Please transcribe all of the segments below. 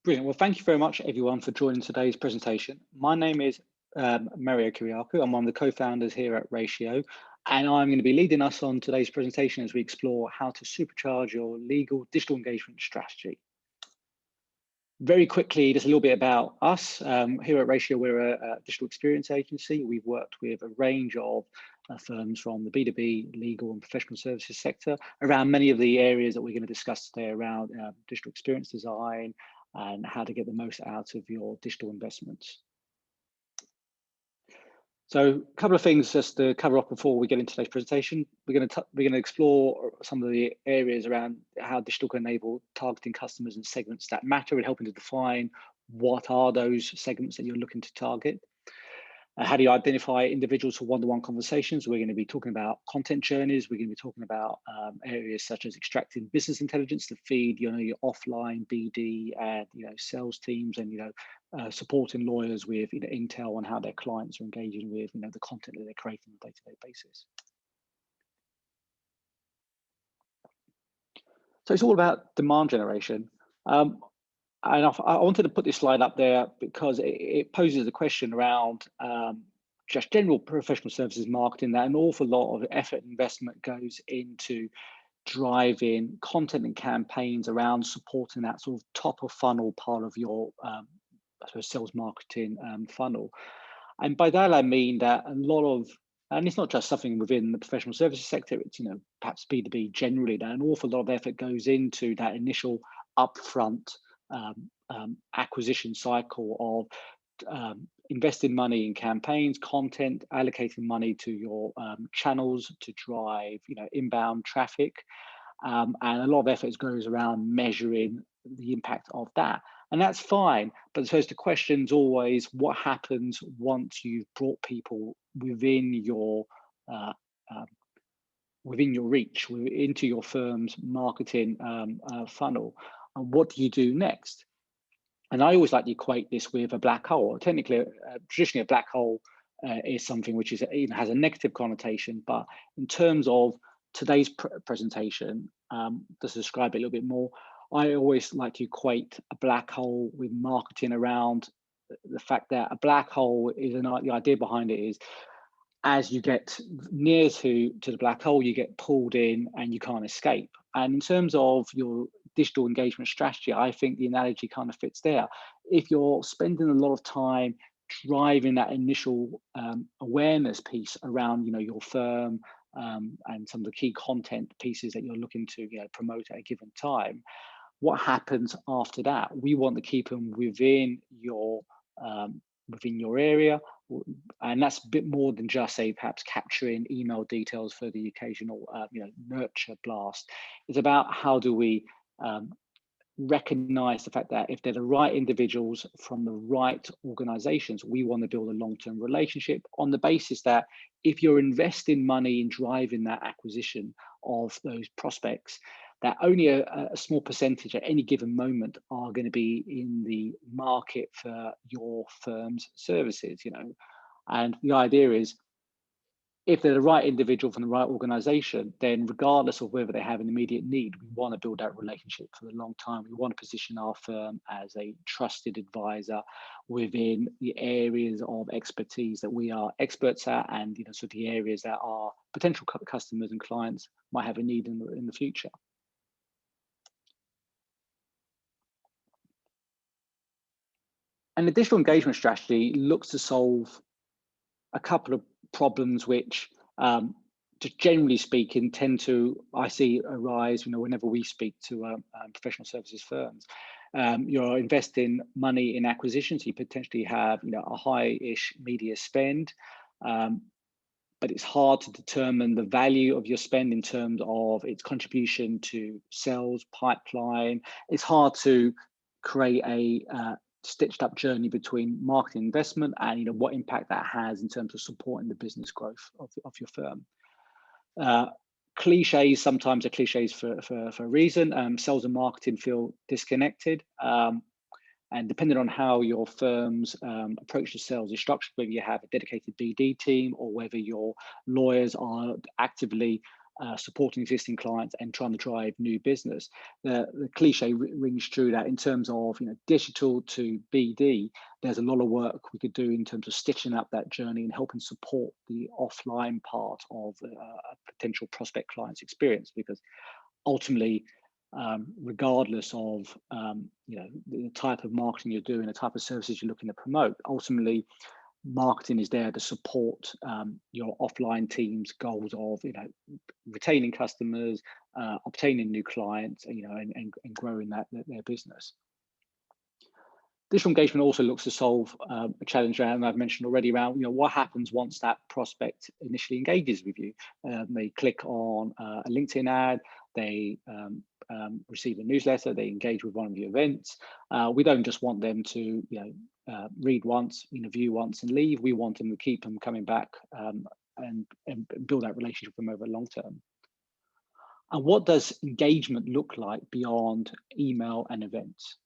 Brilliant. Well, thank you very much, everyone, for joining today's presentation. My name is Mario Kiriakou. I'm one of the co-founders here at Ratio, and I'm going to be leading us on today's presentation as we explore how to supercharge your legal digital engagement strategy. Very quickly, just a little bit about us. Here at Ratio, we're a digital experience agency. We've worked with a range of firms from the B2B, legal and professional services sector around many of the areas that we're going to discuss today around digital experience design and how to get the most out of your digital investments. So a couple of things just to cover off before we get into today's presentation. We're going to explore some of the areas around how digital can enable targeting customers and segments that matter and helping to define what are those segments that you're looking to target. How do you identify individuals for one-to-one conversations? We're going to be talking about content journeys. We're going to be talking about areas such as extracting business intelligence to feed, your offline BD and sales teams, and supporting lawyers with intel on how their clients are engaging with the content that they're creating on a day-to-day basis. So it's all about demand generation. And I wanted to put this slide up there because it poses a question around just general professional services marketing, that an awful lot of effort and investment goes into driving content and campaigns around supporting that sort of top of funnel part of your I suppose sales marketing funnel. And by that, I mean that a lot of, and it's not just something within the professional services sector, it's perhaps B2B generally, that an awful lot of effort goes into that initial upfront acquisition cycle of investing money in campaigns, content, allocating money to your channels to drive inbound traffic, and a lot of effort goes around measuring the impact of that, and that's fine. But I suppose the question's always what happens once you've brought people within your reach, into your firm's marketing funnel, and what do you do next? And I always like to equate this with a black hole. Technically, traditionally, a black hole is something which is has a negative connotation. But in terms of today's presentation, just to describe it a little bit more, I always like to equate a black hole with marketing around the fact that a black hole is the idea behind it is, as you get near to the black hole, you get pulled in and you can't escape. And in terms of your digital engagement strategy, I think the analogy kind of fits there. If you're spending a lot of time driving that initial awareness piece around your firm and some of the key content pieces that you're looking to promote at a given time, what happens after that? We want to keep them within your area, and that's a bit more than just say perhaps capturing email details for the occasional nurture blast. It's about how do we recognize the fact that if they're the right individuals from the right organizations, we want to build a long-term relationship on the basis that if you're investing money in driving that acquisition of those prospects, that only a small percentage at any given moment are going to be in the market for your firm's services, And the idea is, if they're the right individual from the right organization, then regardless of whether they have an immediate need, we want to build that relationship for a long time. We want to position our firm as a trusted advisor within the areas of expertise that we are experts at, and so the areas that our potential customers and clients might have a need in the future. And the digital engagement strategy looks to solve a couple of problems which, just generally speaking, I see arise, whenever we speak to professional services firms. You're investing money in acquisitions, you potentially have a high-ish media spend, but it's hard to determine the value of your spend in terms of its contribution to sales pipeline. It's hard to create a stitched up journey between marketing investment and what impact that has in terms of supporting the business growth of your firm. Cliches sometimes are cliches for a reason. Sales and marketing feel disconnected, and depending on how your firm's approach to sales is structured, whether you have a dedicated BD team or whether your lawyers are actively supporting existing clients and trying to drive new business. The cliche rings true that in terms of digital to BD, there's a lot of work we could do in terms of stitching up that journey and helping support the offline part of a potential prospect client's experience, because ultimately, regardless of the type of marketing you're doing, the type of services you're looking to promote, ultimately marketing is there to support your offline team's goals of retaining customers, obtaining new clients, and growing their business. Digital engagement also looks to solve a challenge around, I've mentioned already, around what happens once that prospect initially engages with you. They click on a LinkedIn ad, they receive a newsletter, they engage with one of your events. We don't just want them to read once, view once and leave. We want them to keep them coming back and build that relationship with them over long term. And what does engagement look like beyond email and events?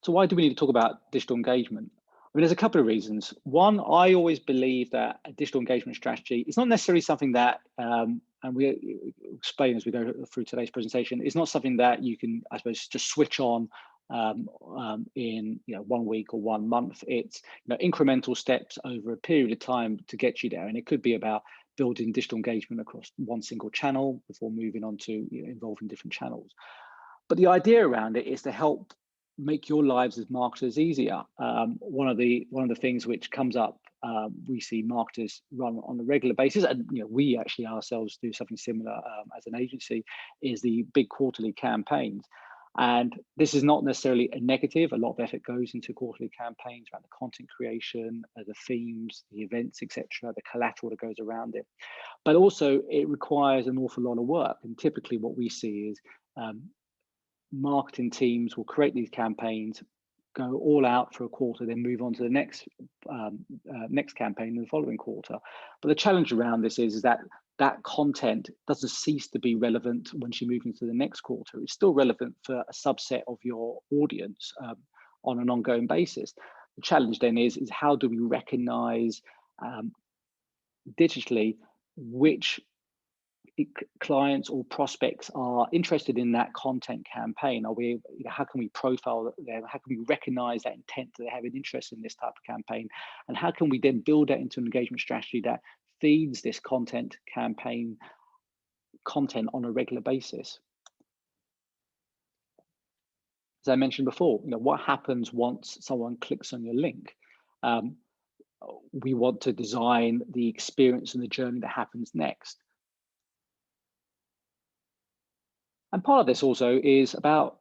So why do we need to talk about digital engagement? I mean, there's a couple of reasons. One, I always believe that a digital engagement strategy is not necessarily something that, and we explain as we go through today's presentation, it's not something that you can, I suppose, just switch on in 1 week or 1 month. It's incremental steps over a period of time to get you there. And it could be about building digital engagement across one single channel before moving on to involving different channels. But the idea around it is to help make your lives as marketers easier. One of the things which comes up, we see marketers run on a regular basis, and we actually ourselves do something similar as an agency, is the big quarterly campaigns. And this is not necessarily a negative. A lot of effort goes into quarterly campaigns around the content creation, the themes, the events, etc., the collateral that goes around it. But also it requires an awful lot of work. And typically what we see is marketing teams will create these campaigns, go all out for a quarter, then move on to the next campaign in the following quarter. But the challenge around this is that content doesn't cease to be relevant once you move into the next quarter. It's still relevant for a subset of your audience on an ongoing basis. The challenge then is how do we recognize digitally which clients or prospects are interested in that content campaign? How can we profile them? How can we recognize that intent that they have an interest in this type of campaign? And how can we then build that into an engagement strategy that feeds this campaign content on a regular basis? As I mentioned before, what happens once someone clicks on your link? We want to design the experience and the journey that happens next. And part of this also is about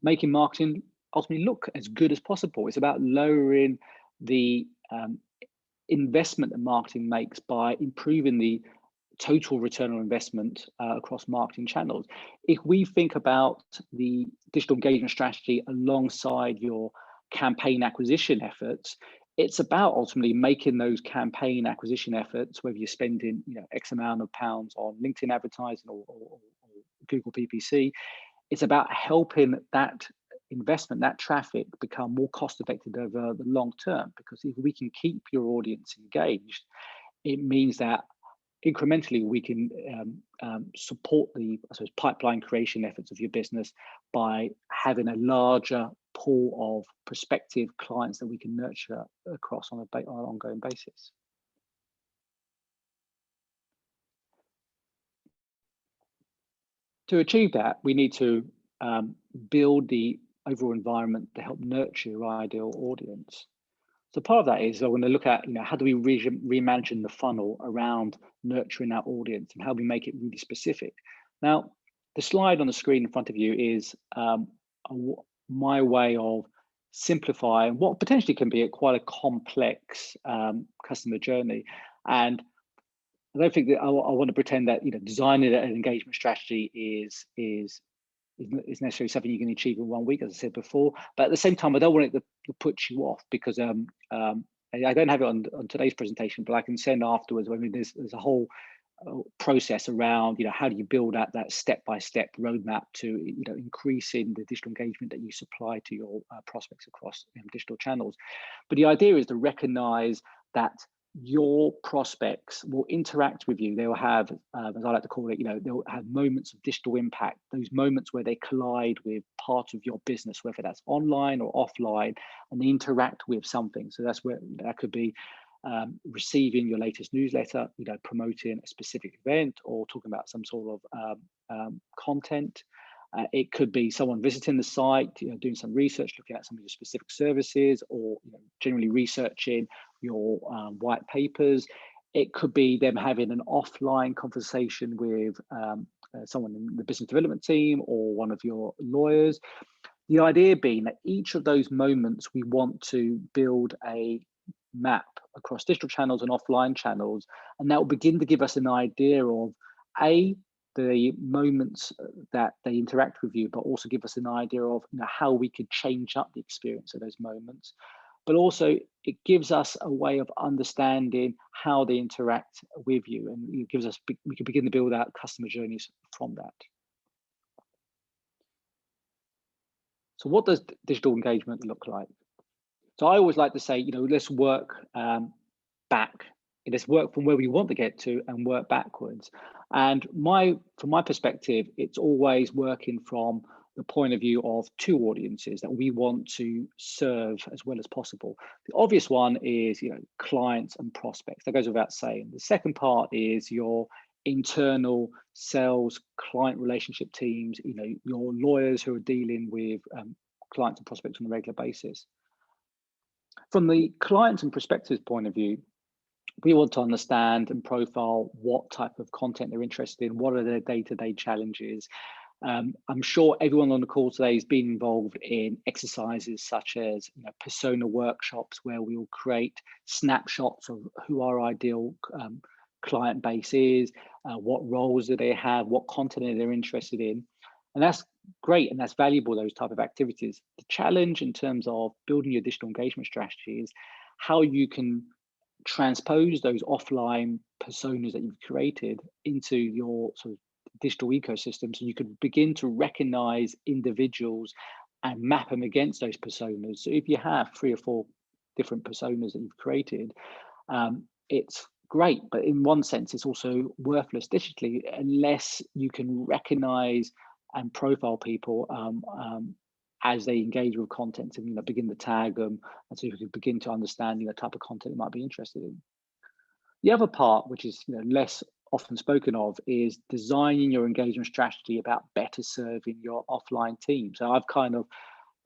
making marketing ultimately look as good as possible. It's about lowering the investment that marketing makes by improving the total return on investment across marketing channels. If we think about the digital engagement strategy alongside your campaign acquisition efforts, it's about ultimately making those campaign acquisition efforts, whether you're spending X amount of pounds on LinkedIn advertising or Google PPC, it's about helping that investment, that traffic, become more cost effective over the long term. Because if we can keep your audience engaged, it means that incrementally we can support the pipeline creation efforts of your business by having a larger pool of prospective clients that we can nurture across on an ongoing basis. To achieve that, we need to build the overall environment to help nurture your ideal audience. So part of that is I want to look at how do we reimagine the funnel around nurturing our audience and how we make it really specific. Now, the slide on the screen in front of you is my way of simplifying what potentially can be quite a complex customer journey. And I don't think that I want to pretend that designing an engagement strategy is necessarily something you can achieve in 1 week, as I said before. But at the same time, I don't want it to put you off, because I don't have it on today's presentation, but I can send afterwards. I mean, there's a whole process around how do you build out that step-by-step roadmap to increasing the digital engagement that you supply to your prospects across digital channels. But the idea is to recognize that your prospects will interact with you. They will have, as I like to call it, they'll have moments of digital impact, those moments where they collide with part of your business, whether that's online or offline, and they interact with something. So that's where that could be receiving your latest newsletter, promoting a specific event or talking about some sort of content. It could be someone visiting the site, doing some research, looking at some of your specific services, or generally researching your white papers. It could be them having an offline conversation with someone in the business development team or one of your lawyers. The idea being that each of those moments, we want to build a map across digital channels and offline channels, and that will begin to give us an idea of the moments that they interact with you, but also give us an idea of how we could change up the experience of those moments. But also it gives us a way of understanding how they interact with you, and it gives us, we can begin to build out customer journeys from that. So what does digital engagement look like? So I always like to say, let's work back. Let's work from where we want to get to and work backwards. And from my perspective, it's always working from the point of view of two audiences that we want to serve as well as possible. The obvious one is, clients and prospects. That goes without saying. The second part is your internal sales client relationship teams, your lawyers who are dealing with clients and prospects on a regular basis. From the clients and prospectors point of view, we want to understand and profile what type of content they're interested in, what are their day-to-day challenges. I'm sure everyone on the call today has been involved in exercises such as persona workshops, where we'll create snapshots of who our ideal client base is, what roles do they have, what content they're interested in. And that's great and that's valuable, those type of activities. The challenge in terms of building your digital engagement strategy is how you can transpose those offline personas that you've created into your sort of digital ecosystem, so you could begin to recognize individuals and map them against those personas. So if you have 3 or 4 different personas that you've created, it's great, but in one sense it's also worthless digitally unless you can recognize and profile people as they engage with content, and begin to tag them, and so you can begin to understand the type of content they might be interested in. The other part, which is less often spoken of, is designing your engagement strategy about better serving your offline team. So I've kind of,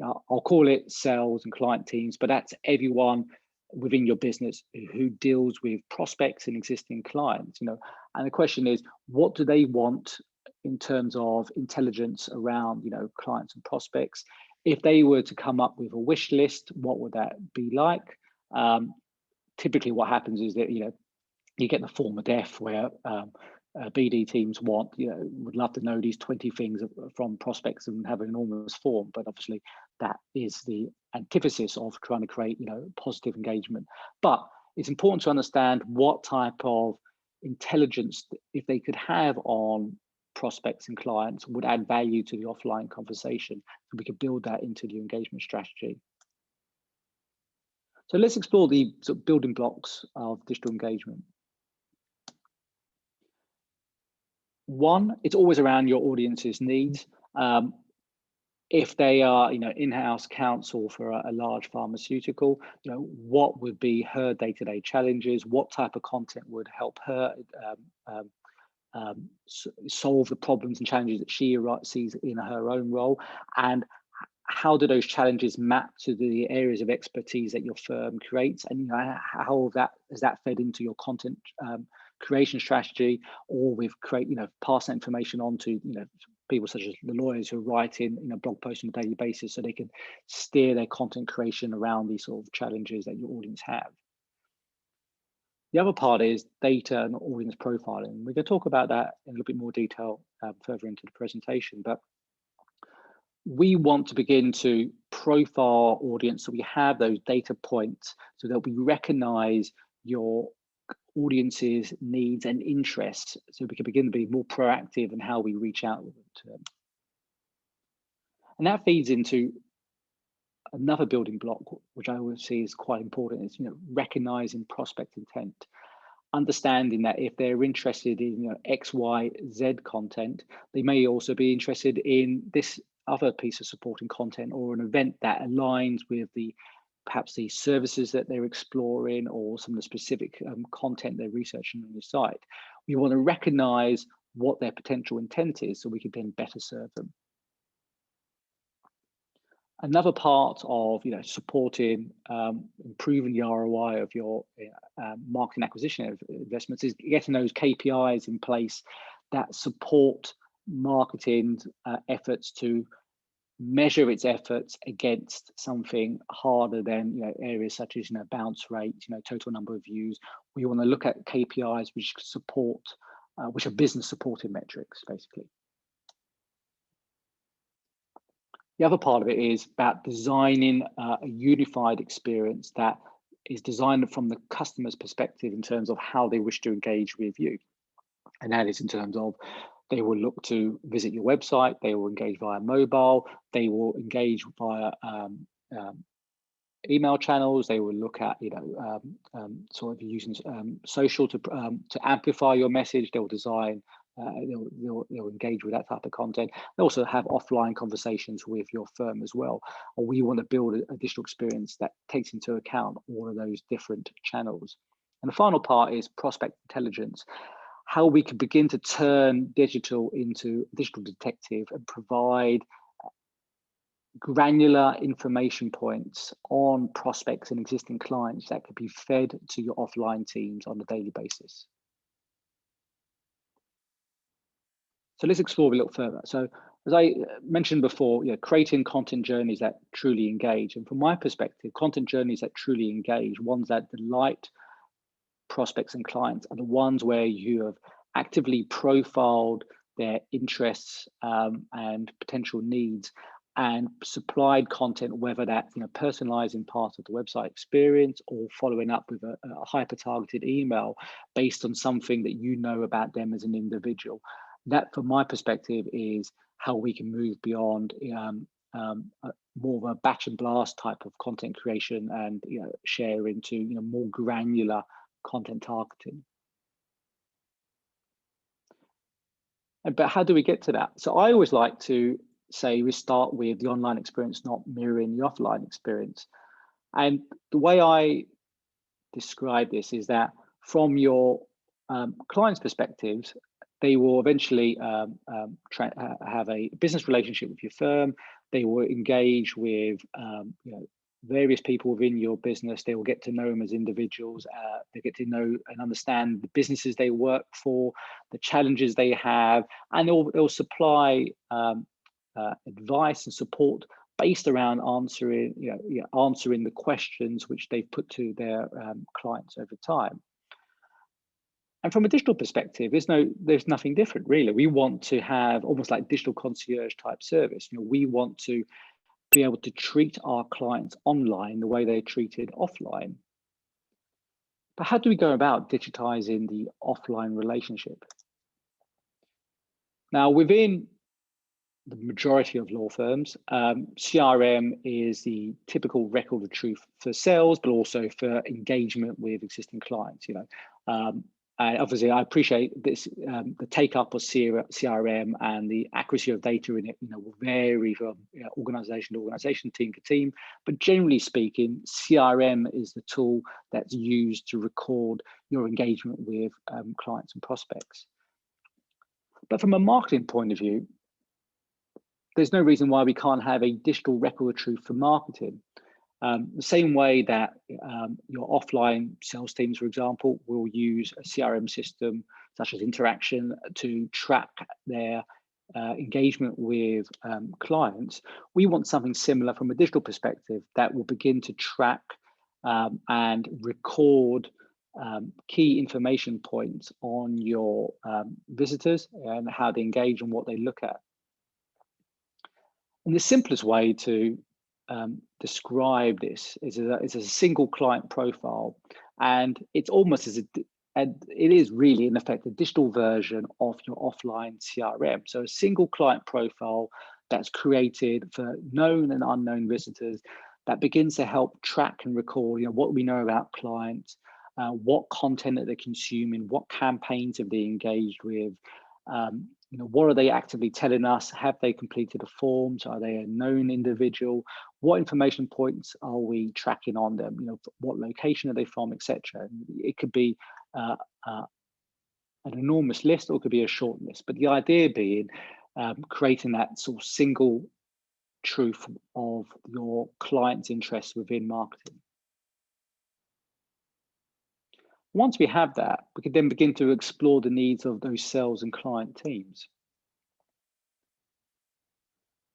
I'll call it sales and client teams, but that's everyone within your business who deals with prospects and existing clients. And the question is, what do they want in terms of intelligence around clients and prospects? If they were to come up with a wish list, what would that be like? Typically what happens is that you get the form of death where BD teams would love to know these 20 things from prospects and have an enormous form, but obviously that is the antithesis of trying to create positive engagement. But it's important to understand what type of intelligence, if they could have on prospects and clients, would add value to the offline conversation, so we could build that into the engagement strategy. So let's explore the sort of building blocks of digital engagement. One, it's always around your audience's needs. If they are, in-house counsel for a large pharmaceutical, what would be her day-to-day challenges? What type of content would help her solve the problems and challenges that she sees in her own role? And how do those challenges map to the areas of expertise that your firm creates? And how has that fed into your content creation strategy, or with pass that information on to people such as the lawyers who are writing blog posts on a daily basis, so they can steer their content creation around these sort of challenges that your audience have. The other part is data and audience profiling. We're going to talk about that in a little bit more detail further into the presentation, but we want to begin to profile our audience, so we have those data points so that we recognize your audience's needs and interests, so we can begin to be more proactive in how we reach out to them. And that feeds into another building block, which I always see is quite important, is recognizing prospect intent, understanding that if they're interested in X, Y, Z content, they may also be interested in this other piece of supporting content or an event that aligns with perhaps the services that they're exploring or some of the specific content they're researching on your site. We want to recognize what their potential intent is so we can then better serve them. Another part of supporting, improving the ROI of your marketing acquisition investments is getting those KPIs in place that support marketing efforts to measure its efforts against something harder than areas such as bounce rate, total number of views. We want to look at KPIs which support, which are business supporting metrics, basically. The other part of it is about designing a unified experience that is designed from the customer's perspective in terms of how they wish to engage with you. And that is in terms of they will look to visit your website, they will engage via mobile, they will engage via email channels, they will look at sort of using social to amplify your message. They'll design, they'll engage with that type of content. They also have offline conversations with your firm as well. Or we want to build a digital experience that takes into account all of those different channels. And the final part is prospect intelligence. How we can begin to turn digital into digital detective and provide granular information points on prospects and existing clients that could be fed to your offline teams on a daily basis. So let's explore a little further. So as I mentioned before, creating content journeys that truly engage. And from my perspective, content journeys that truly engage, ones that delight prospects and clients, are the ones where you have actively profiled their interests and potential needs and supplied content, whether that's personalizing part of the website experience or following up with a hyper-targeted email based on something that you know about them as an individual. That, from my perspective, is how we can move beyond more of a batch and blast type of content creation and share into more granular content targeting. But how do we get to that? So I always like to say we start with the online experience not mirroring the offline experience. And the way I describe this is that from your clients' perspectives, they will eventually have a business relationship with your firm. They will engage with various people within your business. They will get to know them as individuals. They get to know and understand the businesses they work for, the challenges they have, and they'll supply advice and support based around answering the questions which they've put to their clients over time. And from a digital perspective, there's nothing different really. We want to have almost like digital concierge type service. We want to be able to treat our clients online the way they're treated offline. But how do we go about digitizing the offline relationship? Now, within the majority of law firms, CRM is the typical record of truth for sales, but also for engagement with existing clients. And obviously, I appreciate this. The take up of CRM and the accuracy of data in it, will vary from organization to organization, team to team. But generally speaking, CRM is the tool that's used to record your engagement with clients and prospects. But from a marketing point of view, there's no reason why we can't have a digital record of truth for marketing. The same way that your offline sales teams, for example, will use a CRM system such as Interaction to track their engagement with clients. We want something similar from a digital perspective that will begin to track and record key information points on your visitors and how they engage and what they look at. And the simplest way to describe this is a single client profile, and it's almost and it is really in effect a digital version of your offline CRM. So a single client profile that's created for known and unknown visitors that begins to help track and recall, what we know about clients, what content that they're consuming, what campaigns have they engaged with, what are they actively telling us? Have they completed a form? Are they a known individual? What information points are we tracking on them? What location are they from, etc. It could be an enormous list, or it could be a short list. But the idea being creating that sort of single truth of your client's interests within marketing. Once we have that, we can then begin to explore the needs of those sales and client teams.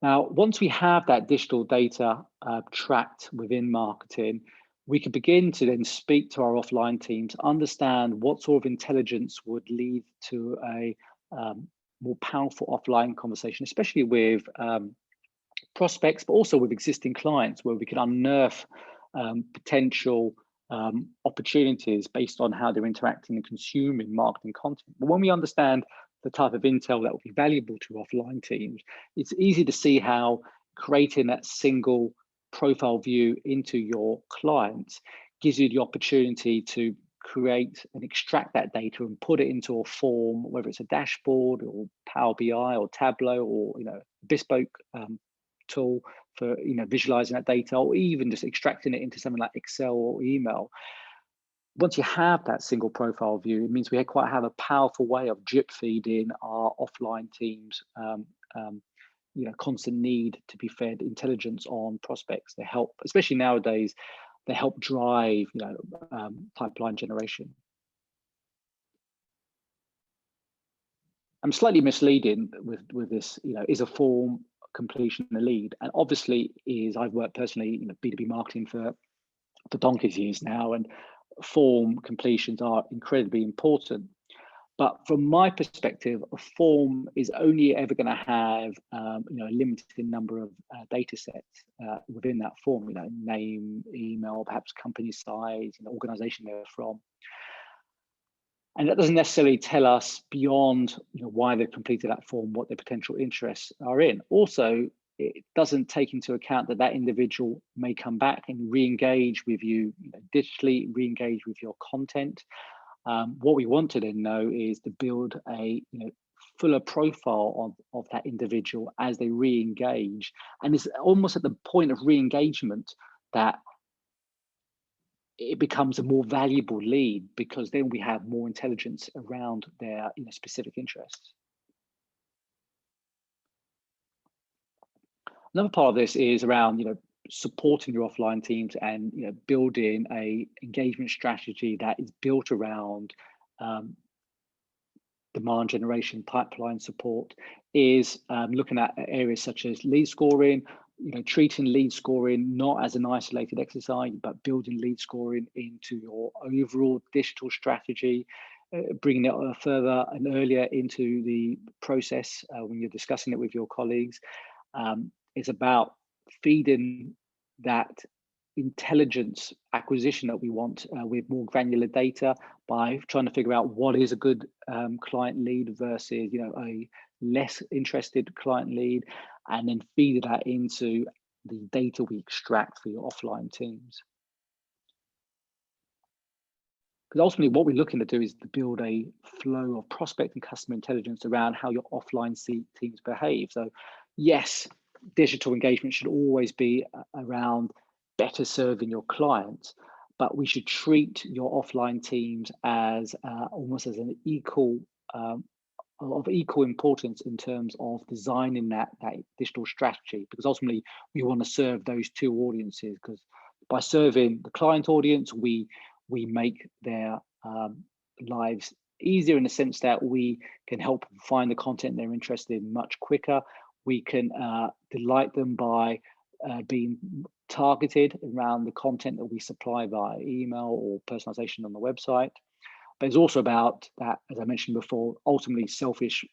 Now, once we have that digital data tracked within marketing, we can begin to then speak to our offline teams, understand what sort of intelligence would lead to a more powerful offline conversation, especially with prospects, but also with existing clients, where we can unearth potential opportunities based on how they're interacting and consuming marketing content. But when we understand the type of intel that will be valuable to offline teams, it's easy to see how creating that single profile view into your clients gives you the opportunity to create and extract that data and put it into a form, whether it's a dashboard or Power BI or Tableau or bespoke tool for visualizing that data, or even just extracting it into something like Excel or email. Once you have that single profile view, it means we quite have a powerful way of drip feeding our offline teams constant need to be fed intelligence on prospects to help, especially nowadays, they help drive pipeline generation. I'm slightly misleading with this. Is a form completion a lead? And obviously, I've worked personally B2B marketing for donkey's years now, and form completions are incredibly important. But from my perspective, a form is only ever going to have a limited number of data sets within that form. Name, email, perhaps company size, organization they're from. And that doesn't necessarily tell us beyond why they've completed that form, what their potential interests are in. Also, it doesn't take into account that individual may come back and re-engage with you digitally, re-engage with your content. What we want to then know is to build a fuller profile of that individual as they re-engage. And it's almost at the point of re-engagement that it becomes a more valuable lead, because then we have more intelligence around their specific interests. Another part of this is around supporting your offline teams and building a engagement strategy that is built around demand generation, pipeline support, is looking at areas such as lead scoring, treating lead scoring not as an isolated exercise, but building lead scoring into your overall digital strategy, bringing it further and earlier into the process when you're discussing it with your colleagues. It's about feeding that intelligence acquisition that we want with more granular data by trying to figure out what is a good client lead versus a less interested client lead, and then feed that into the data we extract for your offline teams. Because ultimately what we're looking to do is to build a flow of prospect and customer intelligence around how your offline teams behave. So yes, digital engagement should always be around better serving your clients, but we should treat your offline teams as almost as an equal of equal importance in terms of designing that digital strategy, because ultimately we want to serve those two audiences. Because by serving the client audience, we make their lives easier in the sense that we can help find the content they're interested in much quicker. We can delight them by being targeted around the content that we supply via email or personalization on the website. But it's also about that, as I mentioned before, ultimately selfish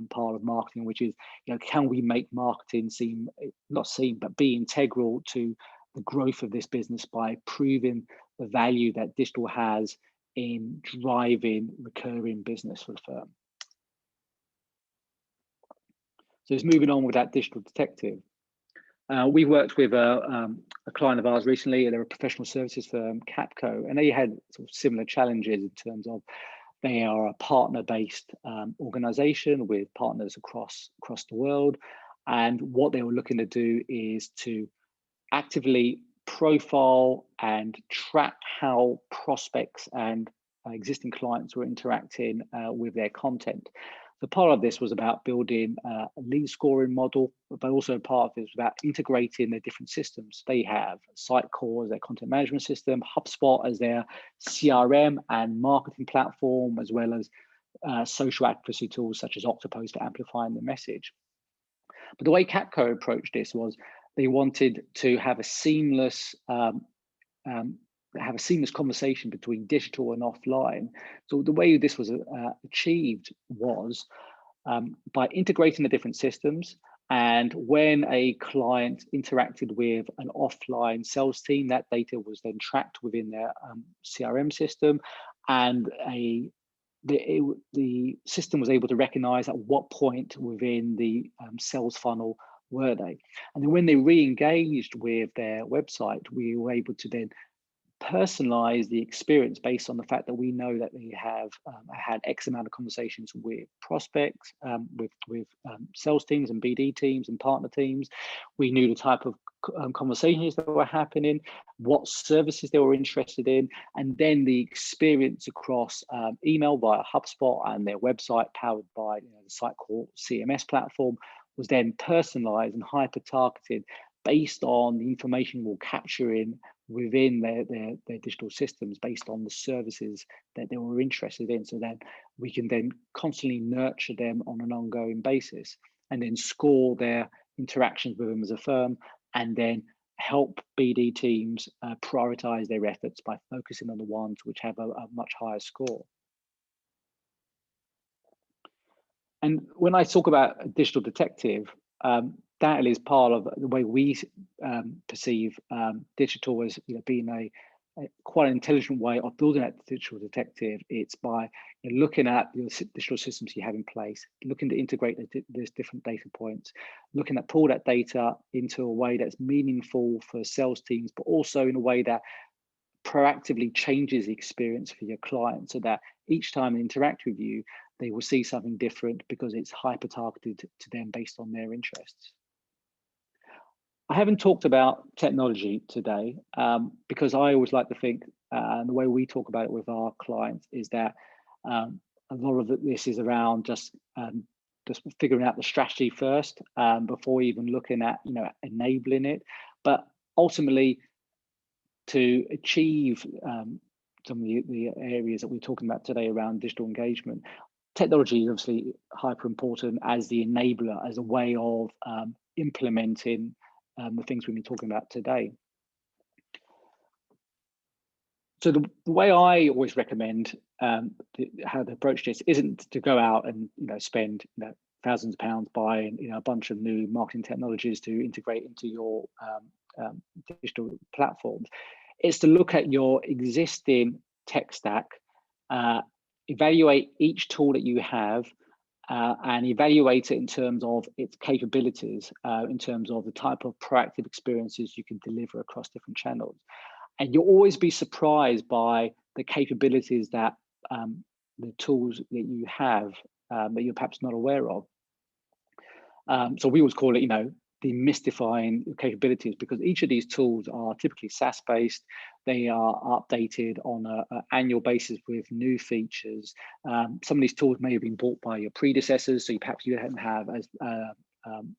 part of marketing, which is, can we make marketing be integral to the growth of this business by proving the value that digital has in driving recurring business for the firm. So it's moving on with that digital detective. We worked with a client of ours recently. They're a professional services firm, Capco, and they had sort of similar challenges in terms of they are a partner-based organization with partners across the world. And what they were looking to do is to actively profile and track how prospects and existing clients were interacting with their content. So part of this was about building a lead scoring model, but also part of it was about integrating the different systems they have. Sitecore as their content management system, HubSpot as their CRM and marketing platform, as well as social advocacy tools such as Octopus for amplifying the message. But the way Capco approached this was they wanted to have a seamless conversation between digital and offline. So the way this was achieved was by integrating the different systems. And when a client interacted with an offline sales team, that data was then tracked within their CRM system, and the system was able to recognize at what point within the sales funnel were they. And then when they re-engaged with their website, we were able to then personalize the experience based on the fact that we know that they have had X amount of conversations with prospects, with sales teams and BD teams and partner teams. We knew the type of conversations that were happening, what services they were interested in, and then the experience across email via HubSpot and their website powered by the Sitecore CMS platform was then personalized and hyper targeted based on the information we're capturing within their digital systems based on the services that they were interested in. So then we can then constantly nurture them on an ongoing basis and then score their interactions with them as a firm, and then help BD teams prioritize their efforts by focusing on the ones which have a much higher score. And when I talk about a digital detective, that is part of the way we perceive digital as being a quite an intelligent way of building that digital detective. It's by looking at the digital systems you have in place, looking to integrate those different data points, looking at pull that data into a way that's meaningful for sales teams, but also in a way that proactively changes the experience for your client, so that each time they interact with you, they will see something different because it's hyper targeted to them based on their interests. I haven't talked about technology today because I always like to think, and the way we talk about it with our clients is that a lot of this is around just figuring out the strategy first before even looking at enabling it. But ultimately, to achieve some of the areas that we're talking about today around digital engagement, technology is obviously hyper important as the enabler, as a way of implementing the things we've been talking about today. So the way I always recommend how to approach this isn't to go out and spend thousands of pounds buying a bunch of new marketing technologies to integrate into your digital platforms. It's to look at your existing tech stack, evaluate each tool that you have, and evaluate it in terms of its capabilities, in terms of the type of proactive experiences you can deliver across different channels. And you'll always be surprised by the capabilities that the tools that you have that you're perhaps not aware of. So we always call it, the mystifying capabilities, because each of these tools are typically SaaS-based. They are updated on an annual basis with new features. Some of these tools may have been bought by your predecessors, so perhaps you don't have as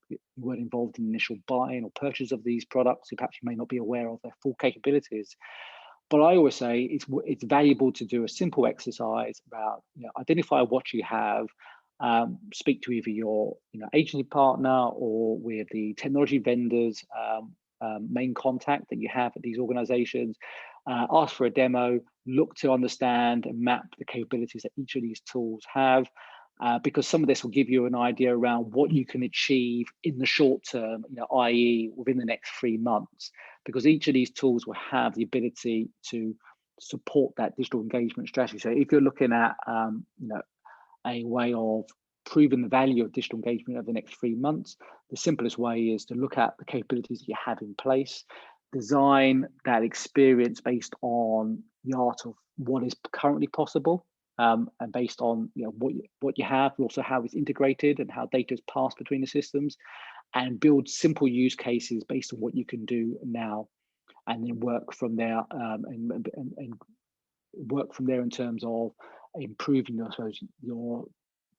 you weren't involved in initial buying or purchase of these products, so perhaps you may not be aware of their full capabilities. But I always say it's valuable to do a simple exercise about identify what you have. Speak to either your agency partner or with the technology vendors main contact that you have at these organizations. Ask for a demo, look to understand and map the capabilities that each of these tools have, because some of this will give you an idea around what you can achieve in the short term, i.e. within the next 3 months, because each of these tools will have the ability to support that digital engagement strategy. So if you're looking at a way of proving the value of digital engagement over the next 3 months, the simplest way is to look at the capabilities that you have in place, design that experience based on the art of what is currently possible, and based on what you have, but also how it's integrated and how data is passed between the systems, and build simple use cases based on what you can do now, and then work from there, and work from there in terms of improving, I suppose, your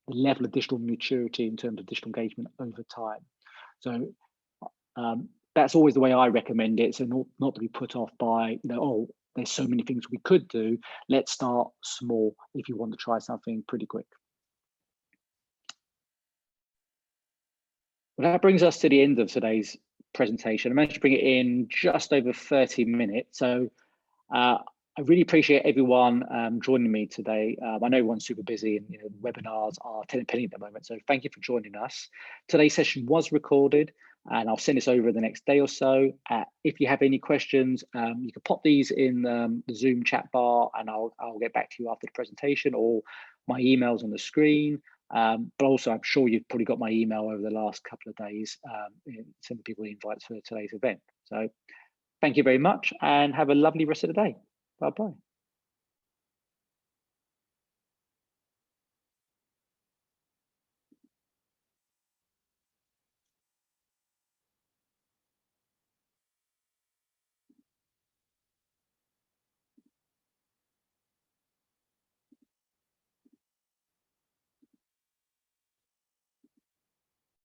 the level of digital maturity in terms of digital engagement over time. So that's always the way I recommend it. So not to be put off by, oh, there's so many things we could do. Let's start small if you want to try something pretty quick. Well, that brings us to the end of today's presentation. I managed to bring it in just over 30 minutes. So I really appreciate everyone joining me today. I know everyone's super busy and webinars are 10 penny at the moment. So thank you for joining us. Today's session was recorded and I'll send this over the next day or so. If you have any questions, you can pop these in the Zoom chat bar and I'll get back to you after the presentation, or my email's on the screen. But also, I'm sure you've probably got my email over the last couple of days, sending people the invites for today's event. So thank you very much and have a lovely rest of the day. Bye-bye.